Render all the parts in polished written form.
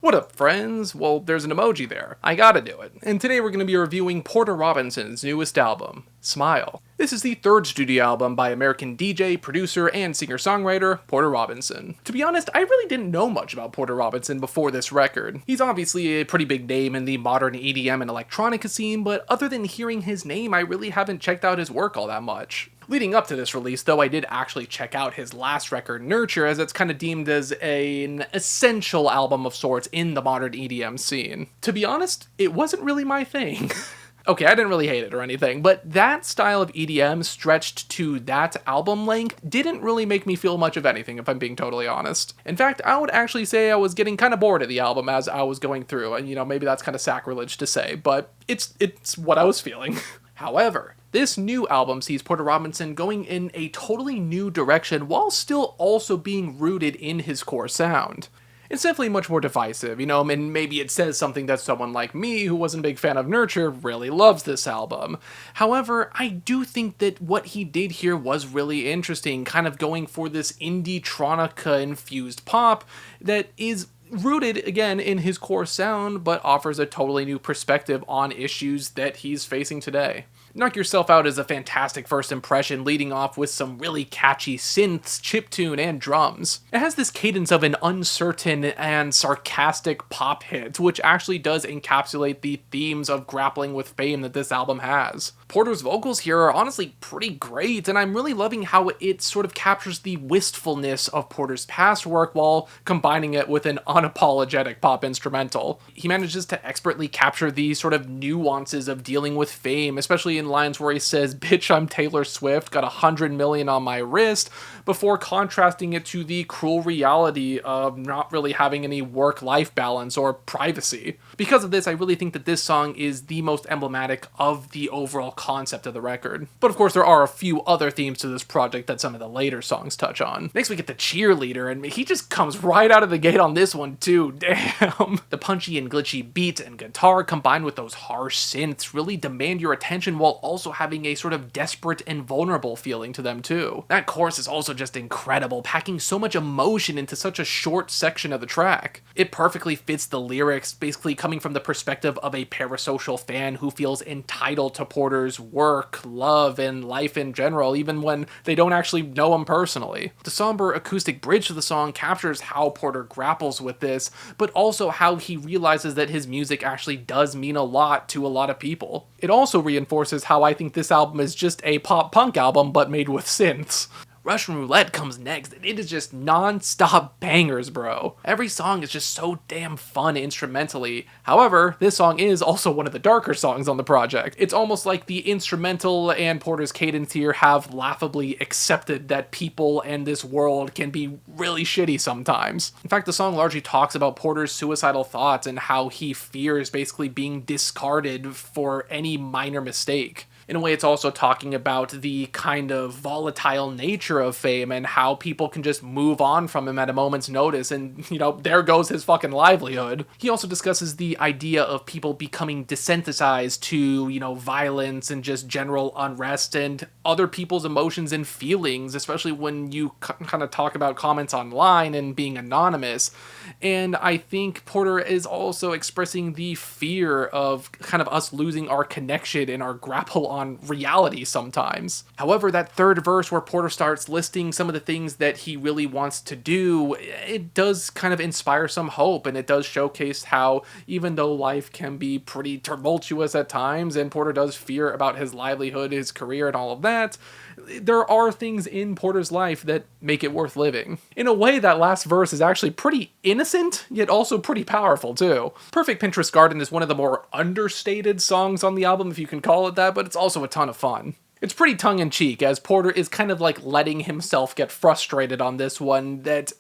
What up, friends? Well, there's an emoji there. I gotta do it. And today we're gonna be reviewing Porter Robinson's newest album, Smile. This is the third studio album by American DJ, producer, and singer-songwriter Porter Robinson. To be honest, I really didn't know much about Porter Robinson before this record. He's obviously a pretty big name in the modern EDM and electronica scene, but other than hearing his name, I really haven't checked out his work all that much. Leading up to this release, though, I did actually check out his last record, Nurture, as it's kind of deemed as an essential album of sorts in the modern EDM scene. To be honest, it wasn't really my thing. Okay, I didn't really hate it or anything, but that style of EDM stretched to that album length didn't really make me feel much of anything, if I'm being totally honest. In fact, I would actually say I was getting kind of bored of the album as I was going through, and maybe that's kind of sacrilege to say, but it's what I was feeling. However, this new album sees Porter Robinson going in a totally new direction while still also being rooted in his core sound. It's definitely much more divisive, and maybe it says something that someone like me, who wasn't a big fan of Nurture, really loves this album. However, I do think that what he did here was really interesting, kind of going for this Indietronica-infused pop that is rooted, again, in his core sound, but offers a totally new perspective on issues that he's facing today. Knock Yourself Out is a fantastic first impression, leading off with some really catchy synths, chiptune, and drums. It has this cadence of an uncertain and sarcastic pop hit, which actually does encapsulate the themes of grappling with fame that this album has. Porter's vocals here are honestly pretty great, and I'm really loving how it sort of captures the wistfulness of Porter's past work while combining it with an unapologetic pop instrumental. He manages to expertly capture the sort of nuances of dealing with fame, especially in lines where he says, "Bitch, I'm Taylor Swift, got 100 million on my wrist," before contrasting it to the cruel reality of not really having any work-life balance or privacy. Because of this, I really think that this song is the most emblematic of the overall concept of the record. But of course, there are a few other themes to this project that some of the later songs touch on. Next, we get the Cheerleader, and he just comes right out of the gate on this one too, damn. The punchy and glitchy beat and guitar combined with those harsh synths really demand your attention while also having a sort of desperate and vulnerable feeling to them too. That chorus is also just incredible, packing so much emotion into such a short section of the track. It perfectly fits the lyrics, basically coming from the perspective of a parasocial fan who feels entitled to Porter's work, love, and life in general, even when they don't actually know him personally. The somber acoustic bridge to the song captures how Porter grapples with this, but also how he realizes that his music actually does mean a lot to a lot of people. It also reinforces how I think this album is just a pop-punk album, but made with synths. Russian Roulette comes next, and it is just non-stop bangers, bro. Every song is just so damn fun instrumentally. However, this song is also one of the darker songs on the project. It's almost like the instrumental and Porter's cadence here have laughably accepted that people and this world can be really shitty sometimes. In fact, the song largely talks about Porter's suicidal thoughts and how he fears basically being discarded for any minor mistake. In a way, it's also talking about the kind of volatile nature of fame and how people can just move on from him at a moment's notice and, there goes his fucking livelihood. He also discusses the idea of people becoming desensitized to, violence and just general unrest and other people's emotions and feelings, especially when you kind of talk about comments online and being anonymous. And I think Porter is also expressing the fear of kind of us losing our connection and our grapple on reality sometimes. However, that third verse where Porter starts listing some of the things that he really wants to do, it does kind of inspire some hope, and it does showcase how even though life can be pretty tumultuous at times, and Porter does fear about his livelihood, his career, and all of that, there are things in Porter's life that make it worth living. In a way, that last verse is actually pretty innocent, yet also pretty powerful too. Perfect Pinterest Garden is one of the more understated songs on the album, if you can call it that, but it's also a ton of fun. It's pretty tongue-in-cheek, as Porter is kind of like letting himself get frustrated on this one that,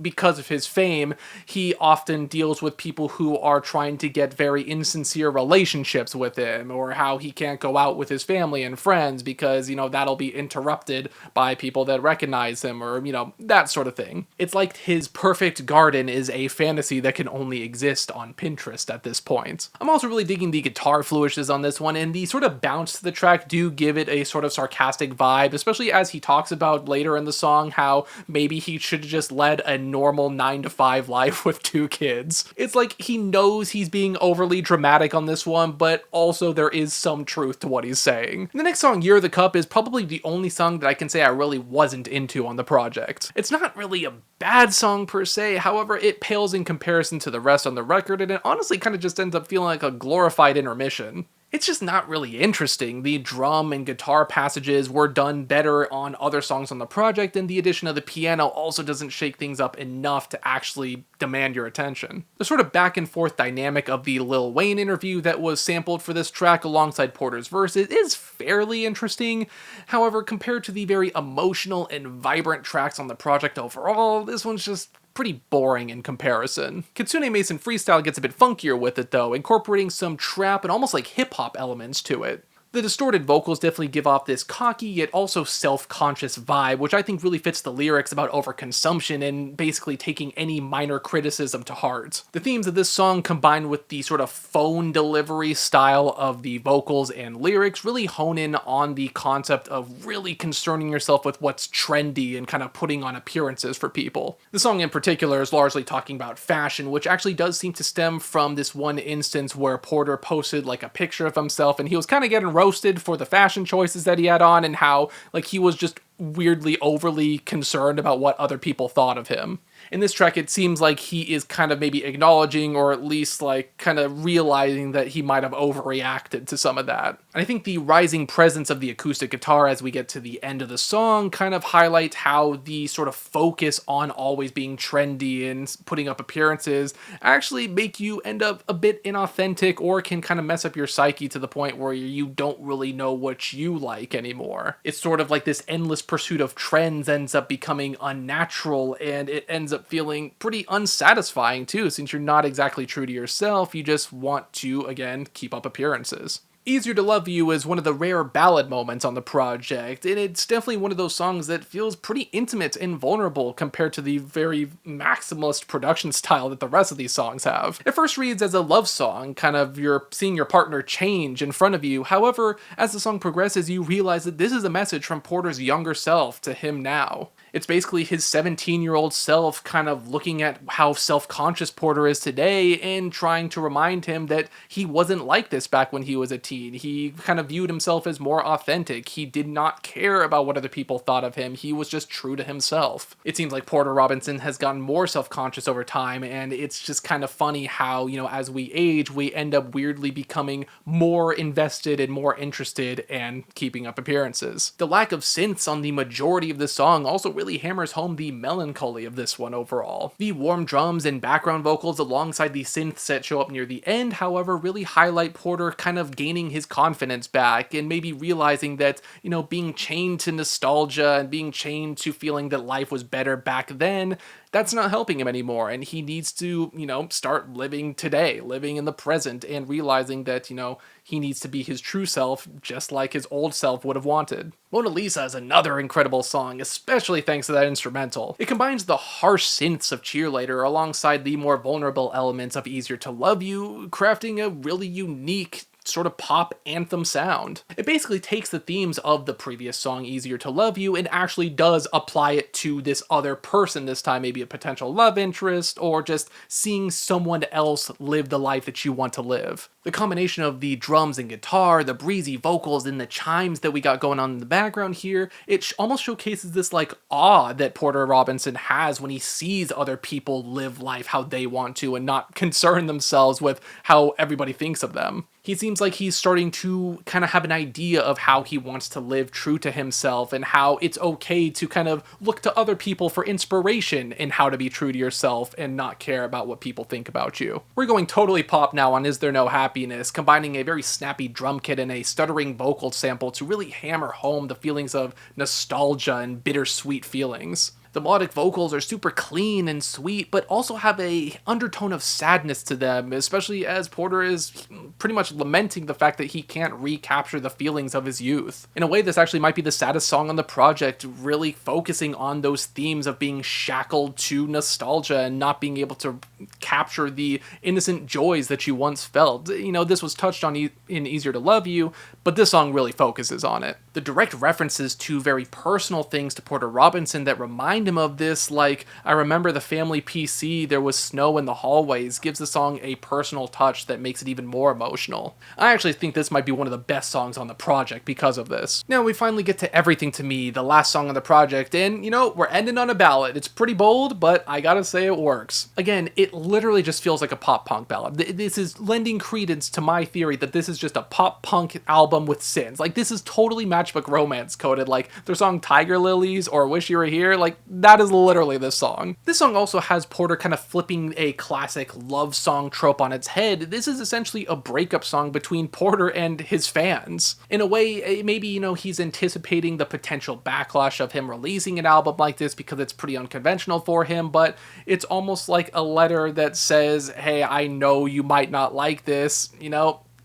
because of his fame, he often deals with people who are trying to get very insincere relationships with him, or how he can't go out with his family and friends because, that'll be interrupted by people that recognize him, or, that sort of thing. It's like his perfect garden is a fantasy that can only exist on Pinterest at this point. I'm also really digging the guitar flourishes on this one, and the sort of bounce to the track do give it a sort of sarcastic vibe, especially as he talks about later in the song how maybe he should have just led a normal 9 to 5 life with 2 kids. It's like he knows he's being overly dramatic on this one, but also there is some truth to what he's saying. The next song, Year of the Cup, is probably the only song that I can say I really wasn't into on the project. It's not really a bad song per se, however, it pales in comparison to the rest on the record, and it honestly kind of just ends up feeling like a glorified intermission. It's just not really interesting. The drum and guitar passages were done better on other songs on the project, and the addition of the piano also doesn't shake things up enough to actually demand your attention. The sort of back and forth dynamic of the Lil Wayne interview that was sampled for this track alongside Porter's verses is fairly interesting. However, compared to the very emotional and vibrant tracks on the project overall, this one's just pretty boring in comparison. Kitsune Mason Freestyle gets a bit funkier with it though, incorporating some trap and almost like hip-hop elements to it. The distorted vocals definitely give off this cocky yet also self-conscious vibe, which I think really fits the lyrics about overconsumption and basically taking any minor criticism to heart. The themes of this song combined with the sort of phone delivery style of the vocals and lyrics really hone in on the concept of really concerning yourself with what's trendy and kind of putting on appearances for people. The song in particular is largely talking about fashion, which actually does seem to stem from this one instance where Porter posted like a picture of himself and he was kind of getting roasted for the fashion choices that he had on and how like he was just weirdly overly concerned about what other people thought of him. In this track, it seems like he is kind of maybe acknowledging or at least like kind of realizing that he might have overreacted to some of that. And I think the rising presence of the acoustic guitar as we get to the end of the song kind of highlight how the sort of focus on always being trendy and putting up appearances actually make you end up a bit inauthentic or can kind of mess up your psyche to the point where you don't really know what you like anymore. It's sort of like this endless pursuit of trends ends up becoming unnatural, and it ends up feeling pretty unsatisfying too, since you're not exactly true to yourself, you just want to, again, keep up appearances. Easier to Love You is one of the rare ballad moments on the project, and it's definitely one of those songs that feels pretty intimate and vulnerable compared to the very maximalist production style that the rest of these songs have. It first reads as a love song, kind of you're seeing your partner change in front of you. However, as the song progresses, you realize that this is a message from Porter's younger self to him now. It's basically his 17-year-old self kind of looking at how self-conscious Porter is today and trying to remind him that he wasn't like this back when he was a teen. He kind of viewed himself as more authentic. He did not care about what other people thought of him. He was just true to himself. It seems like Porter Robinson has gotten more self-conscious over time, and it's just kind of funny how, you know, as we age, we end up weirdly becoming more invested and more interested in keeping up appearances. The lack of synths on the majority of this song also really hammers home the melancholy of this one overall. The warm drums and background vocals alongside the synths that show up near the end, however, really highlight Porter kind of gaining his confidence back and maybe realizing that, you know, being chained to nostalgia and being chained to feeling that life was better back then, that's not helping him anymore, and he needs to, you know, start living today, living in the present, and realizing that, you know, he needs to be his true self, just like his old self would have wanted. Mona Lisa is another incredible song, especially thanks to that instrumental. It combines the harsh synths of Cheerleader alongside the more vulnerable elements of Easier to Love You, crafting a really unique sort of pop anthem sound. It basically takes the themes of the previous song, Easier to Love You, and actually does apply it to this other person, this time maybe a potential love interest, or just seeing someone else live the life that you want to live. The combination of the drums and guitar, the breezy vocals, and the chimes that we got going on in the background here, it almost showcases this like awe that Porter Robinson has when he sees other people live life how they want to and not concern themselves with how everybody thinks of them. He seems like he's starting to kind of have an idea of how he wants to live true to himself and how it's okay to kind of look to other people for inspiration in how to be true to yourself and not care about what people think about you. We're going totally pop now on Is There No Happiness, combining a very snappy drum kit and a stuttering vocal sample to really hammer home the feelings of nostalgia and bittersweet feelings. The melodic vocals are super clean and sweet, but also have a undertone of sadness to them, especially as Porter is pretty much lamenting the fact that he can't recapture the feelings of his youth. In a way, this actually might be the saddest song on the project, really focusing on those themes of being shackled to nostalgia and not being able to capture the innocent joys that you once felt. This was touched on in Easier to Love You, but this song really focuses on it. The direct references to very personal things to Porter Robinson that remind him of this, like, I remember the family PC, there was snow in the hallways, gives the song a personal touch that makes it even more emotional. I actually think this might be one of the best songs on the project because of this. Now we finally get to Everything to Me, the last song on the project, and we're ending on a ballad. It's pretty bold, but I gotta say it works. Again, it literally just feels like a pop punk ballad. This is lending credence to my theory that this is just a pop punk album with sins. Like, this is totally Matchbook Romance coded, like their song Tiger Lilies or Wish You Were Here, like that is literally this song. This song also has Porter kind of flipping a classic love song trope on its head. This is essentially a breakup song between Porter and his fans. In a way, maybe, he's anticipating the potential backlash of him releasing an album like this because it's pretty unconventional for him, but it's almost like a letter that says, hey, I know you might not like this,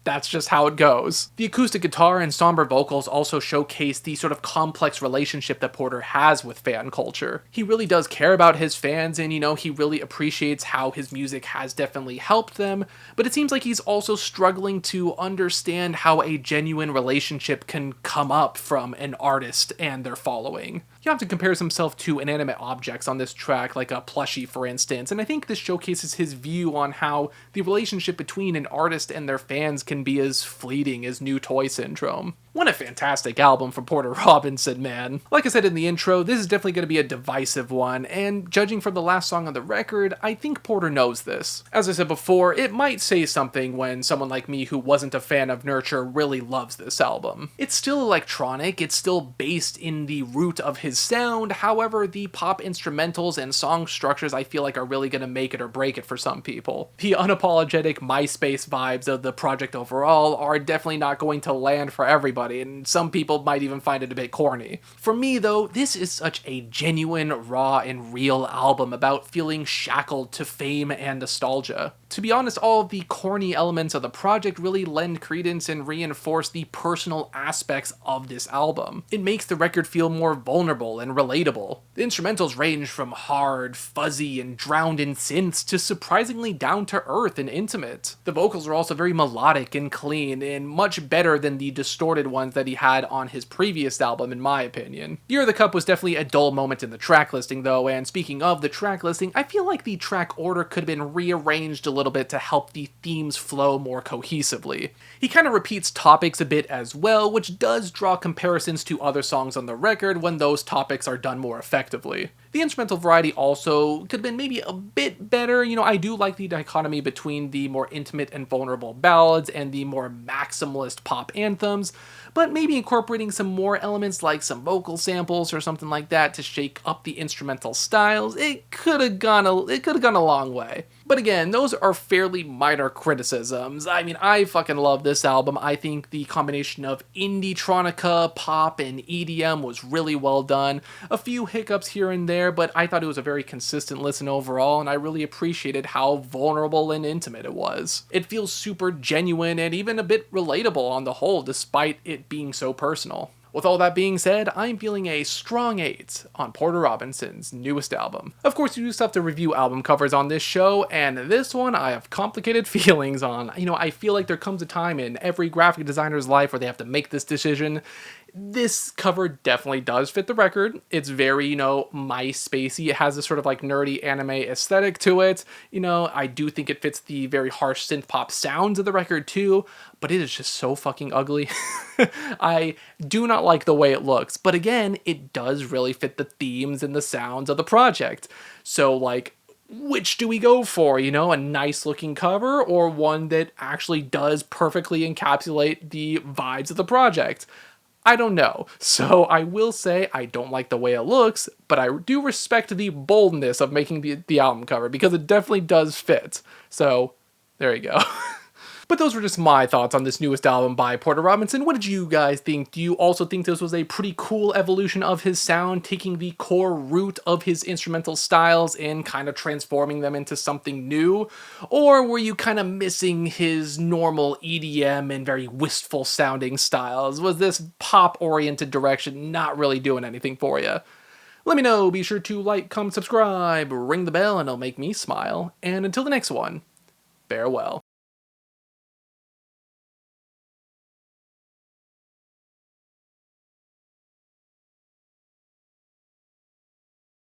that's just how it goes. The acoustic guitar and somber vocals also showcase the sort of complex relationship that Porter has with fan culture. He really does care about his fans and, he really appreciates how his music has definitely helped them, but it seems like he's also struggling to understand how a genuine relationship can come up from an artist and their following. He often compares himself to inanimate objects on this track, like a plushie for instance, and I think this showcases his view on how the relationship between an artist and their fans can be as fleeting as new toy syndrome. What a fantastic album from Porter Robinson, man. Like I said in the intro, this is definitely going to be a divisive one, and judging from the last song on the record, I think Porter knows this. As I said before, it might say something when someone like me who wasn't a fan of Nurture really loves this album. It's still electronic, it's still based in the root of his sound, however, the pop instrumentals and song structures I feel like are really going to make it or break it for some people. The unapologetic MySpace vibes of the project overall are definitely not going to land for everybody, and some people might even find it a bit corny. For me though, this is such a genuine, raw, and real album about feeling shackled to fame and nostalgia. To be honest, all of the corny elements of the project really lend credence and reinforce the personal aspects of this album. It makes the record feel more vulnerable and relatable. The instrumentals range from hard, fuzzy, and drowned in synths to surprisingly down-to-earth and intimate. The vocals are also very melodic and clean, and much better than the distorted ones that he had on his previous album, in my opinion. Year of the Cup was definitely a dull moment in the track listing though, and speaking of the track listing, I feel like the track order could have been rearranged a little bit to help the themes flow more cohesively. He kind of repeats topics a bit as well, which does draw comparisons to other songs on the record when those topics are done more effectively. The instrumental variety also could have been maybe a bit better. I do like the dichotomy between the more intimate and vulnerable ballads and the more maximalist pop anthems, but maybe incorporating some more elements like some vocal samples or something like that to shake up the instrumental styles, it could have gone a long way. But again, those are fairly minor criticisms. I mean, I fucking love this album. I think the combination of Indietronica, pop, and EDM was really well done. A few hiccups here and there, but I thought it was a very consistent listen overall, and I really appreciated how vulnerable and intimate it was. It feels super genuine and even a bit relatable on the whole, despite it being so personal. With all that being said, I'm feeling a strong 8 on Porter Robinson's newest album. Of course, you do still have to review album covers on this show, and this one I have complicated feelings on. I feel like there comes a time in every graphic designer's life where they have to make this decision. This cover definitely does fit the record. It's very, MySpacey. It has this sort of like nerdy anime aesthetic to it. I do think it fits the very harsh synth pop sounds of the record too, but it is just so fucking ugly. I do not like the way it looks, but again, it does really fit the themes and the sounds of the project. So which do we go for? A nice looking cover or one that actually does perfectly encapsulate the vibes of the project? I don't know. So I will say I don't like the way it looks, but I do respect the boldness of making the album cover because it definitely does fit. So there you go. But those were just my thoughts on this newest album by Porter Robinson. What did you guys think? Do you also think this was a pretty cool evolution of his sound, taking the core root of his instrumental styles and kind of transforming them into something new? Or were you kind of missing his normal EDM and very wistful sounding styles? Was this pop-oriented direction not really doing anything for you? Let me know. Be sure to like, comment, subscribe, ring the bell, and it'll make me smile. And until the next one, farewell.